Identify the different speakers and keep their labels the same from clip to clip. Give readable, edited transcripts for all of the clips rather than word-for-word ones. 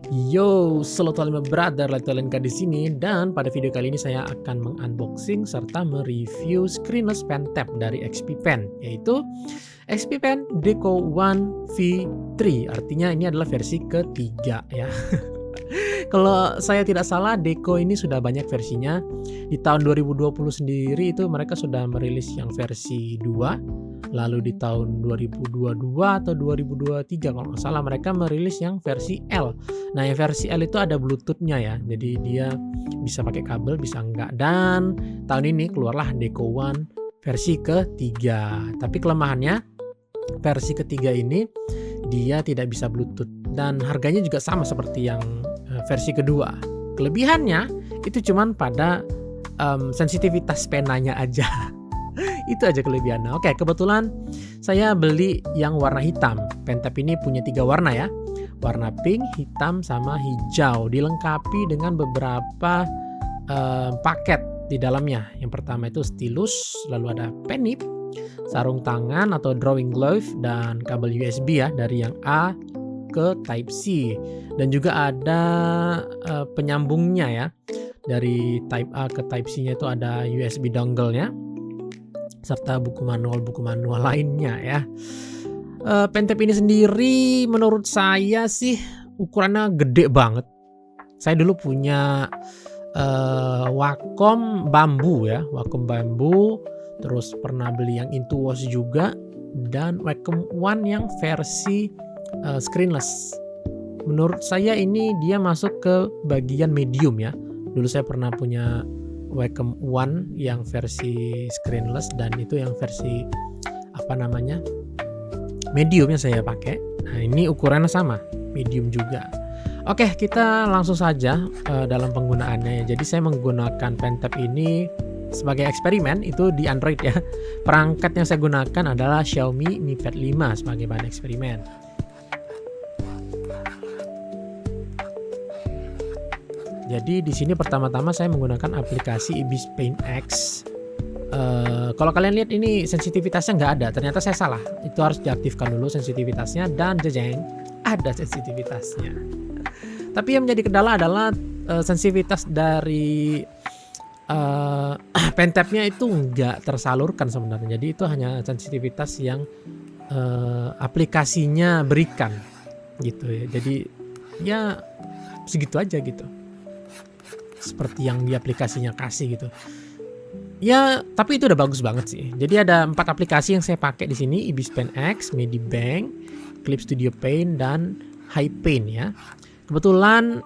Speaker 1: Yo, Selamat Lima Brother, Latualenka di sini dan pada video kali ini saya akan mengunboxing serta mereview screenless pen tab dari XP Pen, yaitu XP Pen Deco One V3. Artinya ini adalah versi ketiga ya. Kalau saya tidak salah, Deco ini sudah banyak versinya. Di tahun 2020 sendiri itu mereka sudah merilis yang versi 2. Lalu di tahun 2022 atau 2023 kalau nggak salah mereka merilis yang versi L. Nah, yang versi L itu ada Bluetooth-nya ya. Jadi dia bisa pakai kabel, bisa enggak. Dan tahun ini keluarlah Deco One versi ketiga. Tapi kelemahannya versi ketiga ini dia tidak bisa Bluetooth dan harganya juga sama seperti yang versi kedua. Kelebihannya itu cuman pada sensitivitas penanya aja. Itu aja kelebihannya. Oke, kebetulan saya beli yang warna hitam. Pen tab ini punya 3 warna ya. Warna pink, hitam, sama hijau. Dilengkapi dengan beberapa paket di dalamnya. Yang pertama itu stylus, lalu ada pen nib, sarung tangan atau drawing glove, dan kabel USB ya dari yang A ke Type C. Dan juga ada penyambungnya ya. Dari Type A ke Type C-nya itu ada USB dongle-nya, serta buku manual lainnya ya. Pen tab ini sendiri menurut saya sih ukurannya gede banget. Saya dulu punya Wacom bambu ya, Wacom bambu. Terus pernah beli yang Intuos juga, dan Wacom One yang versi screenless. Menurut saya ini dia masuk ke bagian medium ya. Dulu saya pernah punya Wacom One yang versi screenless dan itu yang versi medium yang saya pakai. Nah, ini ukurannya sama, medium juga. Oke, kita langsung saja dalam penggunaannya ya. Jadi saya menggunakan pen tab ini sebagai eksperimen itu di Android ya. Perangkat yang saya gunakan adalah Xiaomi Mi Pad 5 sebagai bahan eksperimen. Jadi di sini pertama-tama saya menggunakan aplikasi Ibis Paint X. Kalau kalian lihat ini sensitivitasnya nggak ada, ternyata saya salah. Itu harus diaktifkan dulu sensitivitasnya, dan jejeng ada sensitivitasnya. Tapi yang menjadi kendala adalah sensitivitas dari pen tabnya itu nggak tersalurkan sebenarnya. Jadi itu hanya sensitivitas yang aplikasinya berikan gitu ya. Jadi ya segitu aja gitu. Seperti yang di aplikasinya kasih gitu. Ya, tapi itu udah bagus banget sih. Jadi ada 4 aplikasi yang saya pakai di sini: Ibis Pen X, Medibank, Clip Studio Paint, dan HiPaint ya. Kebetulan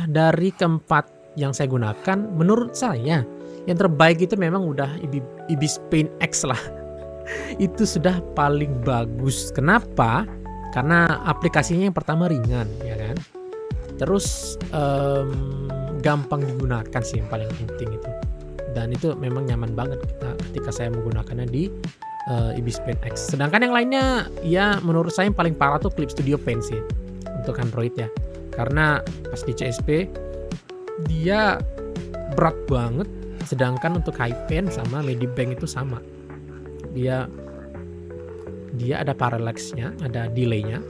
Speaker 1: dari keempat yang saya gunakan, menurut saya yang terbaik itu memang udah Ibis Paint X lah. Itu sudah paling bagus. Kenapa? Karena aplikasinya yang pertama ringan ya kan. Terus gampang digunakan sih yang paling penting itu. Dan itu memang nyaman banget ketika saya menggunakannya di Ibis Paint X. Sedangkan yang lainnya ya menurut saya yang paling parah tuh Clip Studio Paint sih untuk Android ya. Karena pas di CSP dia berat banget, sedangkan untuk HiPaint sama Medibank itu sama. Dia ada parallax-nya, ada delay-nya.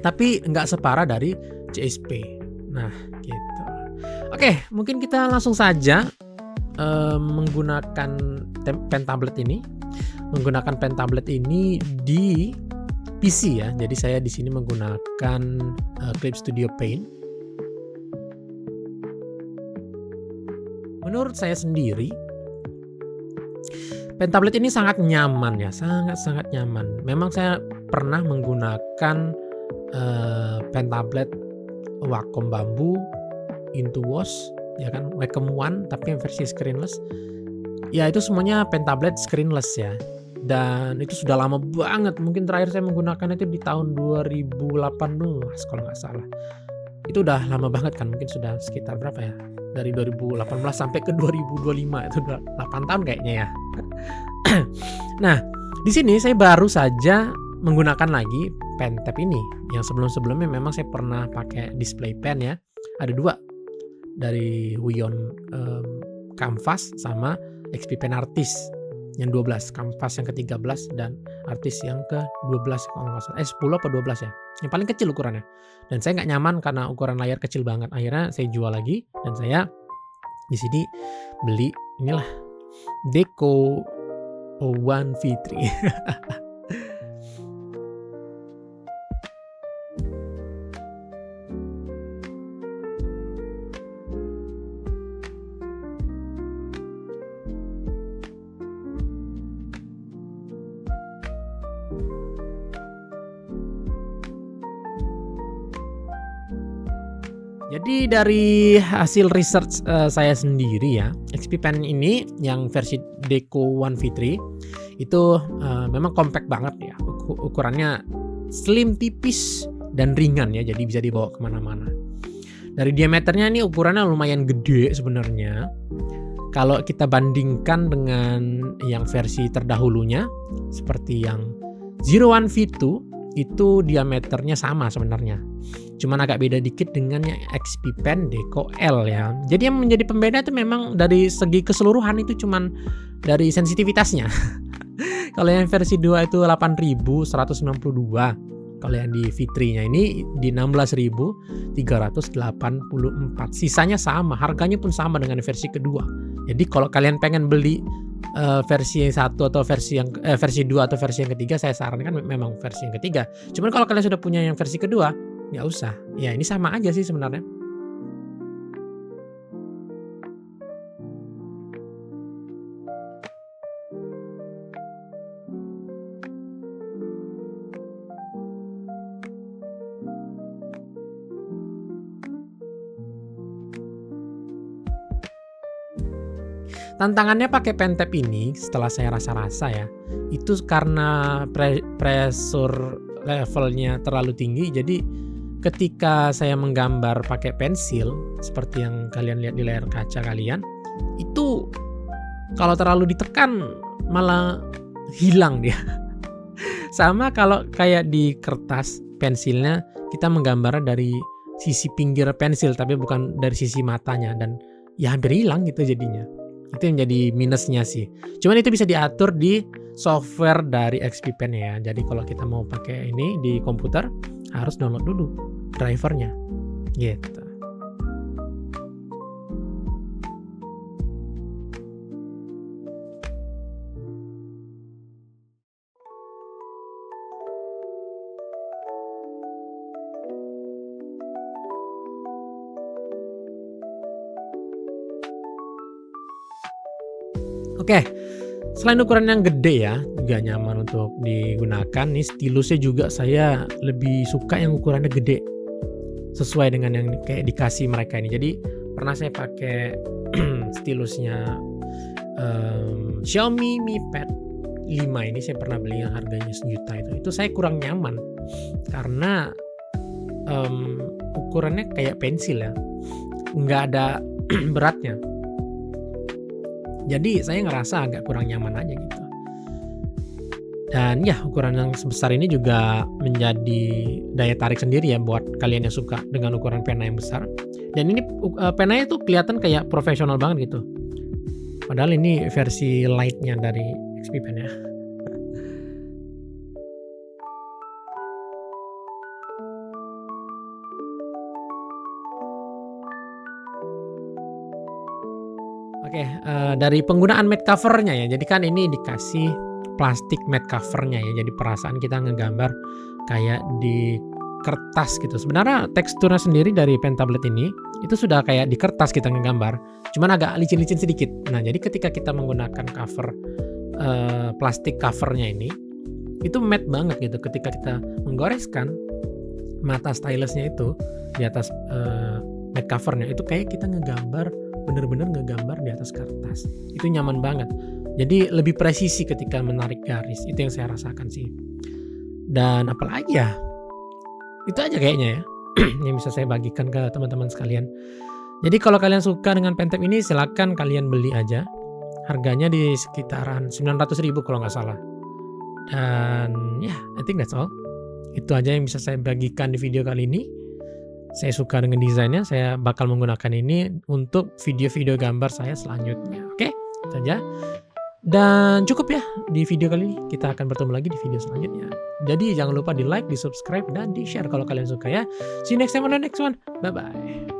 Speaker 1: Tapi nggak separah dari CSP. Nah, gitu. Oke, mungkin kita langsung saja menggunakan pen tablet ini. Menggunakan pen tablet ini di PC ya. Jadi saya di sini menggunakan Clip Studio Paint. Menurut saya sendiri, pen tablet ini sangat nyaman ya, sangat nyaman. Memang saya pernah menggunakan pen tablet Wacom bambu, Intuos ya kan, Wacom One tapi yang versi screenless. Ya itu semuanya pen tablet screenless ya. Dan itu sudah lama banget. Mungkin terakhir saya menggunakan itu di tahun 2018 kalau nggak salah. Itu udah lama banget kan, mungkin sudah sekitar berapa ya? Dari 2018 sampai ke 2025 itu udah 8 tahun kayaknya ya. Nah, di sini saya baru saja menggunakan lagi pen tab ini. Yang sebelum-sebelumnya memang saya pernah pakai display pen ya. Ada 2 dari Huion Canvas sama XP Pen Artist. yang 12, kanvas yang ke-13 dan artis yang ke-12 kalau nggak salah. 10 apa 12 ya? Yang paling kecil ukurannya. Dan saya nggak nyaman karena ukuran layar kecil banget. Akhirnya saya jual lagi dan saya di sini beli inilah Deco One V3. Jadi dari hasil research saya sendiri ya, XP Pen ini yang versi Deco One V3 itu memang compact banget ya. Ukurannya slim, tipis, dan ringan ya, jadi bisa dibawa kemana-mana. Dari diameternya ini ukurannya lumayan gede sebenarnya. Kalau kita bandingkan dengan yang versi terdahulunya, seperti yang Zero One V2, itu diameternya sama sebenarnya. Cuman agak beda dikit dengan yang XP Pen Deco L ya. Jadi yang menjadi pembeda itu memang dari segi keseluruhan itu cuman dari sensitivitasnya. Kalau yang versi 2 itu 8.192. Kalau yang di V3-nya ini di 16.384. Sisanya sama, harganya pun sama dengan versi kedua. Jadi kalau kalian pengen beli versi yang 1 atau versi 2 atau versi yang ketiga, saya sarankan memang versi yang ketiga. Cuman kalau kalian sudah punya yang versi kedua, nggak usah. Ya ini sama aja sih sebenarnya. Tantangannya pakai pen tab ini setelah saya rasa-rasa ya, itu karena pressure levelnya terlalu tinggi. Jadi ketika saya menggambar pakai pensil seperti yang kalian lihat di layar kaca kalian, itu kalau terlalu ditekan malah hilang dia. Sama kalau kayak di kertas pensilnya, kita menggambarnya dari sisi pinggir pensil tapi bukan dari sisi matanya, dan ya hampir hilang gitu jadinya. Itu yang jadi minusnya sih. Cuman itu bisa diatur di software dari XP Pen ya. Jadi kalau kita mau pakai ini di komputer, harus download dulu drivernya gitu. Oke, selain ukuran yang gede ya, juga nyaman untuk digunakan. Nih stilusnya juga saya lebih suka yang ukurannya gede, sesuai dengan yang kayak dikasih mereka ini. Jadi pernah saya pakai stilusnya Xiaomi Mi Pad 5 ini, saya pernah beli yang harganya 1 juta itu saya kurang nyaman karena ukurannya kayak pensil ya, nggak ada beratnya. Jadi saya ngerasa agak kurang nyaman aja gitu. Dan ya ukuran yang sebesar ini juga menjadi daya tarik sendiri ya buat kalian yang suka dengan ukuran pena yang besar. Dan ini penanya tuh kelihatan kayak profesional banget gitu. Padahal ini versi light-nya dari XP Pen ya. Oke, dari penggunaan mat cover-nya ya. Jadi kan ini dikasih plastik mat cover-nya ya. Jadi perasaan kita ngegambar kayak di kertas gitu. Sebenarnya teksturnya sendiri dari pen tablet ini itu sudah kayak di kertas kita ngegambar, cuman agak licin-licin sedikit. Nah, jadi ketika kita menggunakan cover plastik cover-nya ini, itu matte banget gitu. Ketika kita menggoreskan mata stylus-nya itu di atas matte cover-nya, itu kayak kita ngegambar, bener-bener ngegambar di atas kertas. Itu nyaman banget. Jadi lebih presisi ketika menarik garis. Itu yang saya rasakan sih. Dan apalagi ya, itu aja kayaknya ya yang bisa saya bagikan ke teman-teman sekalian. Jadi kalau kalian suka dengan pen tab ini, silakan kalian beli aja. Harganya di sekitaran 900.000 kalau nggak salah. Dan ya, I think that's all. Itu aja yang bisa saya bagikan di video kali ini. Saya suka dengan desainnya, saya bakal menggunakan ini untuk video-video gambar saya selanjutnya. Oke, itu aja. Dan cukup ya di video kali ini. Kita akan bertemu lagi di video selanjutnya. Jadi jangan lupa di like, di subscribe, dan di share kalau kalian suka ya. See you next time on the next one. Bye bye.